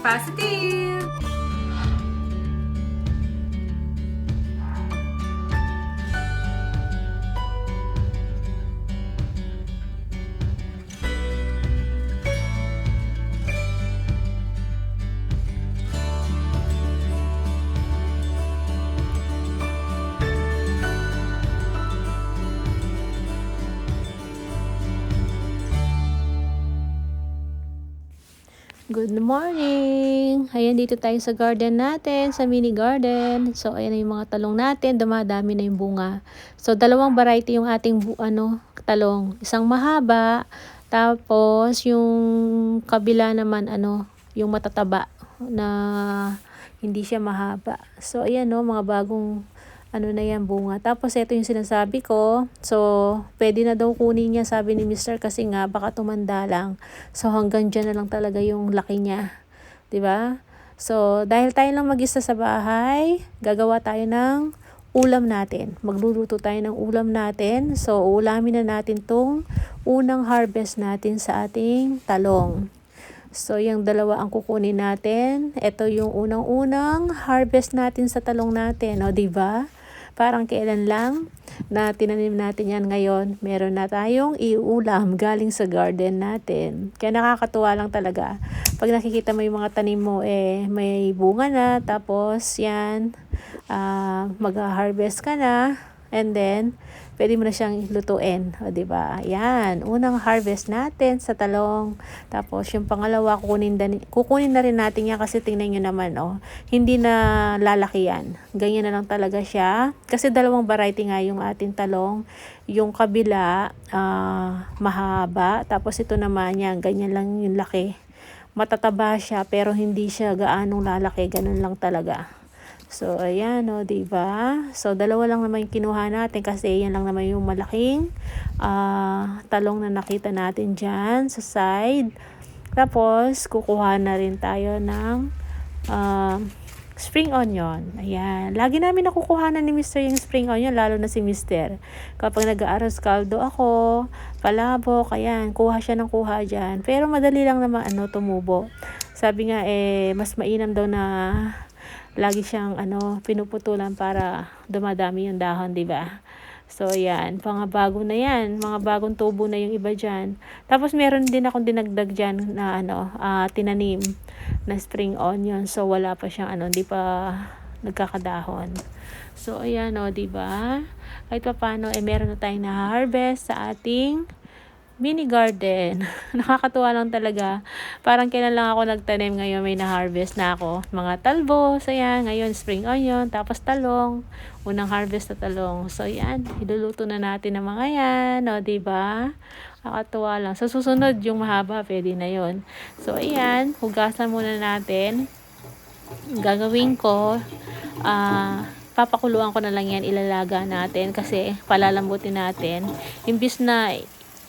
positive! Good morning! Ayan, dito tayo sa garden natin, sa mini garden. So, ayan na yung mga talong natin, dumadami na yung bunga. So, dalawang variety yung ating talong. Isang mahaba, tapos yung kabila naman, yung matataba na hindi siya mahaba. So, ayan mga bagong na yan, bunga. Tapos, ito yung sinasabi ko. So, pwede na daw kunin niya, sabi ni Mr. kasi nga, baka tumanda lang. So, hanggang dyan na lang talaga yung laki niya. 'Di ba? So, dahil tayo lang mag-isa sa bahay, gagawa tayo ng ulam natin. Magluluto tayo ng ulam natin. So, ulamin na natin tong unang harvest natin sa ating talong. So, yung dalawa ang kukunin natin. Ito yung unang-unang harvest natin sa talong natin. O, 'di ba? Parang kailan lang na tinanim natin yan ngayon, meron na tayong iulam galing sa garden natin. Kaya nakakatuwa lang talaga. Pag nakikita mo yung mga tanim mo, may bunga na, tapos yan, mag-harvest ka na, and then, pwede mo na siyang lutuin. O, diba? Yan, unang harvest natin sa talong. Tapos, yung pangalawa, kukunin na rin natin yan kasi tingnan nyo naman, hindi na lalaki yan. Ganyan na lang talaga siya. Kasi dalawang variety nga yung ating talong. Yung kabila, mahaba. Tapos, ito naman yan, ganyan lang yung laki. Matataba siya, pero hindi siya gaanong lalaki. Ganun lang talaga. So, ayan, diba? So, dalawa lang naman yung kinuha natin kasi yan lang naman yung malaking talong na nakita natin dyan sa side. Tapos, kukuha na rin tayo ng spring onion. Ayan. Lagi namin nakukuhanan ni Mr. yung spring onion, lalo na si Mr. Kapag nag-aaros kaldo ako, palabok, ayan, kuha siya ng kuha dyan. Pero madali lang naman, tumubo. Sabi nga, mas mainam daw na lagi siyang pinuputulan para dumadami yung dahon, 'di ba? So, ayan, mga bago na yan, mga bagong tubo na yung iba dyan. Tapos, meron din akong dinagdag dyan na tinanim na spring onion. So, wala pa siyang hindi pa nagkakadahon. So, ayan, 'di ba? Kahit pa paano, meron na tayong na-harvest sa ating mini garden. Nakakatuwa lang talaga. Parang kailan lang ako nagtanim, ngayon may na-harvest na ako. Mga talbos, ayan, ngayon spring onion, tapos talong. Unang harvest na talong. So, ayan, iluluto na natin ang mga yan. O, diba? Nakakatuwa lang. Sa susunod, yung mahaba, pwede na yon. So, ayan, hugasan muna natin. Gagawin ko, papakuluan ko na lang yan, ilalaga natin kasi palalambutin natin. Imbis na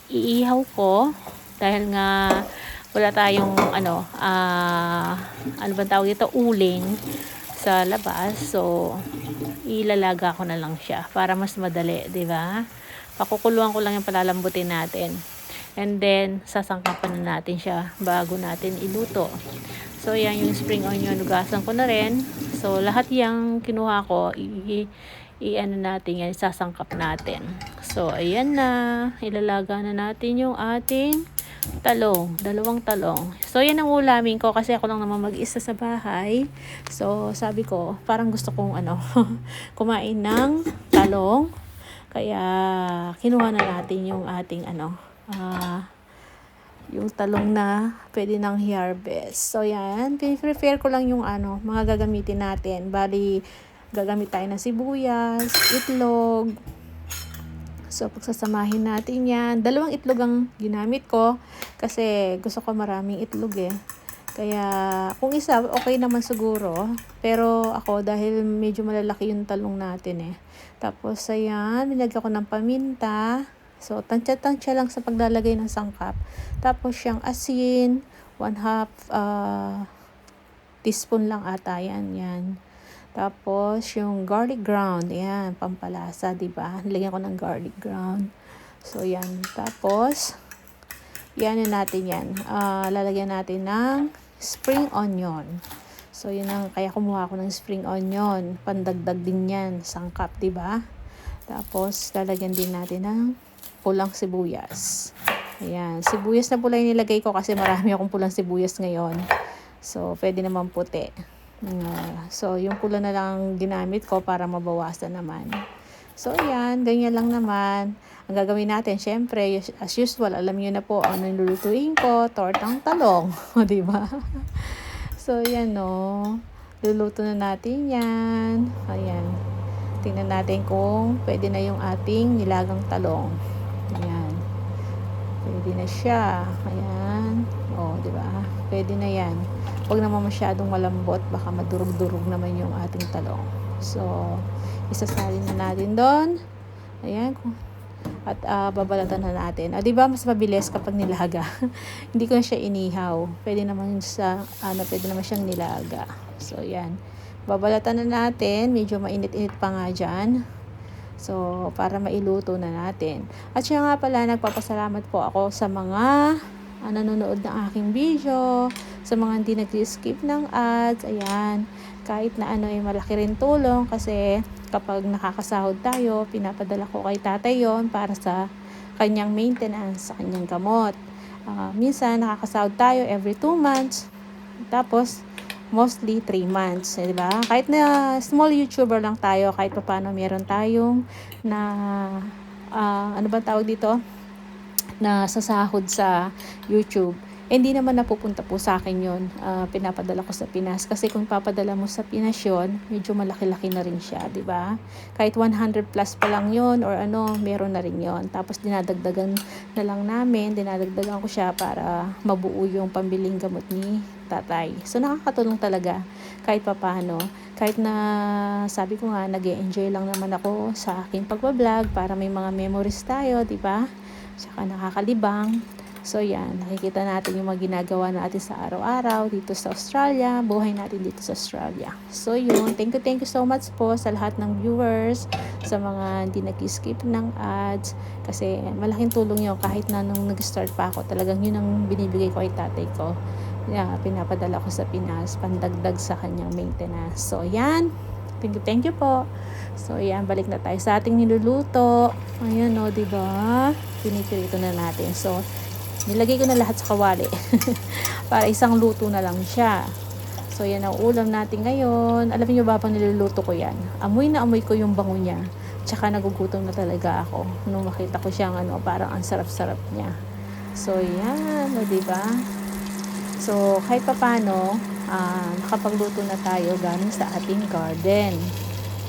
iihaw ko dahil nga wala tayong ano bang tawag dito, uling sa labas, so ilalaga ko na lang siya para mas madali, 'di ba? Pakukuluan ko lang yung palalambutin natin, and then sasangkapan na natin siya bago natin iluto. So yan yung spring onion, hugasan ko na rin. So lahat yung kinuha ko, natin yan, sasangkap natin. So, ayan na. Ilalaga na natin yung ating talong. Dalawang talong. So, yan ang ulamin ko kasi ako lang naman mag-isa sa bahay. So, sabi ko, parang gusto kong kumain ng talong. Kaya, kinuha na natin yung ating yung talong na pwede nang i-harvest. So, yan. Prepare ko lang yung mga gagamitin natin. Bali, gagamit tayo ng sibuyas, itlog. So, pagsasamahin natin yan. Dalawang itlog ang ginamit ko kasi gusto ko maraming itlog Kaya, kung isa, okay naman siguro. Pero ako, dahil medyo malalaki yung talong natin Tapos, ayan, binagyan ko ng paminta. So, tansya-tansya lang sa paglalagay ng sangkap. Tapos, yung asin, 1/2 teaspoon lang ata yan. Tapos, yung garlic ground, ayan, pampalasa, diba? Nilagyan ko ng garlic ground. So, yan. Tapos, yan natin yan. Lalagyan natin ng spring onion. So, yun ang, kaya kumuha ako ng spring onion. Pandagdag din yan, sangkap, diba? Tapos, lalagyan din natin ng pulang sibuyas. Ayan, sibuyas na pula yung nilagay ko kasi marami akong pulang sibuyas ngayon. So, pwede naman puti. So, yung pula na lang ginamit ko para mabawasan naman. So, ayan, ganyan lang naman. Ang gagawin natin, syempre, as usual, alam niyo na po, ano yung lulutuin ko, tortang talong. O, diba? So, yan, no. Luluto na natin yan. Ayan. Tingnan natin kung pwede na yung ating nilagang talong. Ayan. Pwede na siya. Ayan. O, diba? Pwede na yan. Huwag naman masyadong malambot. Baka madurog-durog naman yung ating talong. So, isasalin na natin doon. Ayan. At babalatan na natin. Diba mas mabilis kapag nilaga. Hindi ko na siya inihaw. Pwede naman siyang nilaga. So, yan. Babalatan na natin. Medyo mainit-init pa nga dyan. So, para mailuto na natin. At siya nga pala, nagpapasalamat po ako sa mga nanonood ng aking video. Sa mga hindi nag-skip ng ads. Ayan. Kahit na malaki rin tulong kasi kapag nakakasahod tayo, pinapadala ko kay tatay yon para sa kanyang maintenance, sa kanyang gamot. Minsan, nakakasahod tayo every 2 months. Tapos, mostly 3 months. Diba? Kahit na small YouTuber lang tayo, kahit pa paano meron tayong na, ano ba tawag dito? Na sasahod sa YouTube. Hindi naman napupunta po sa akin yun. Pinapadala ko sa Pinas. Kasi kung papadala mo sa Pinas yun, medyo malaki-laki na rin siya, di ba? Kahit 100 plus pa lang yun or meron na rin yun. Tapos dinadagdagan na lang namin, dinadagdagan ko siya para mabuo yung pambiling gamot ni tatay. So nakakatulong talaga kahit papano. Kahit na sabi ko nga, nag-e-enjoy lang naman ako sa aking pagbablog para may mga memories tayo, di ba? Saka nakakalibang. So, yan. Nakikita natin yung mga ginagawa natin sa araw-araw dito sa Australia. Buhay natin dito sa Australia. So, yun. Thank you so much po sa lahat ng viewers, sa mga hindi nag-skip ng ads. Kasi, malaking tulong yun. Kahit na nung nag-start pa ako, talagang yun ang binibigay ko kay tatay ko. Yeah, pinapadala ko sa Pinas, pandagdag sa kanyang maintenance. So, yan. Thank you po. So, yan. Balik na tayo sa ating niluluto. Ayan, o, diba? Pinipirito na natin. So, nilagay ko na lahat sa kawali para isang luto na lang siya. So, yan ang ulam natin ngayon. Alam niyo ba, pang niluluto ko yan, amoy na amoy ko yung bango niya. Tsaka nagugutom na talaga ako nung makita ko siyang parang ang sarap-sarap niya. So, yan, o, diba? So, kahit pa paano, nakapagluto na tayo galing sa ating garden.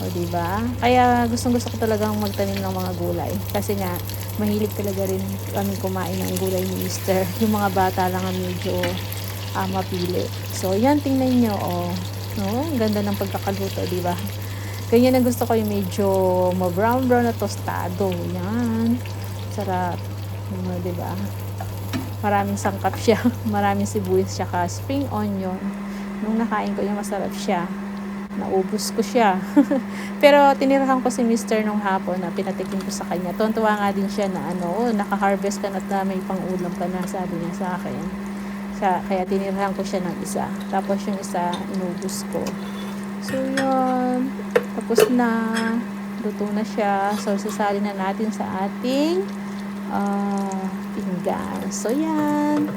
O, diba? Kaya gustong-gusto ko talagang magtanim ng mga gulay. Kasi nga, mahilig talaga rin kami kumain ng gulay ni Mister. Yung mga bata lang ang medyo mapili. So, yan, tingnan nyo, oh. No? Ang ganda ng pagkakaluto, diba? Ganyan ang gusto ko, yung medyo ma-brown-brown na tostado. Yan. Sarap. Diba? Maraming sangkap siya. Maraming sibuyas siya ka spring onion. Nung nakain ko yung masarap siya. Naubos ko siya. Pero tinirahan ko si Mister nung hapon na pinatikim ko sa kanya. Tuwa nga din siya na naka-harvest ka na may pang-ulam ka na, sabi niya sa akin. Kaya tinirahan ko siya ng isa. Tapos yung isa, inubos ko. So, yun. Tapos na. Luto na siya. So, sasalin na natin sa ating pinggan. So, yan.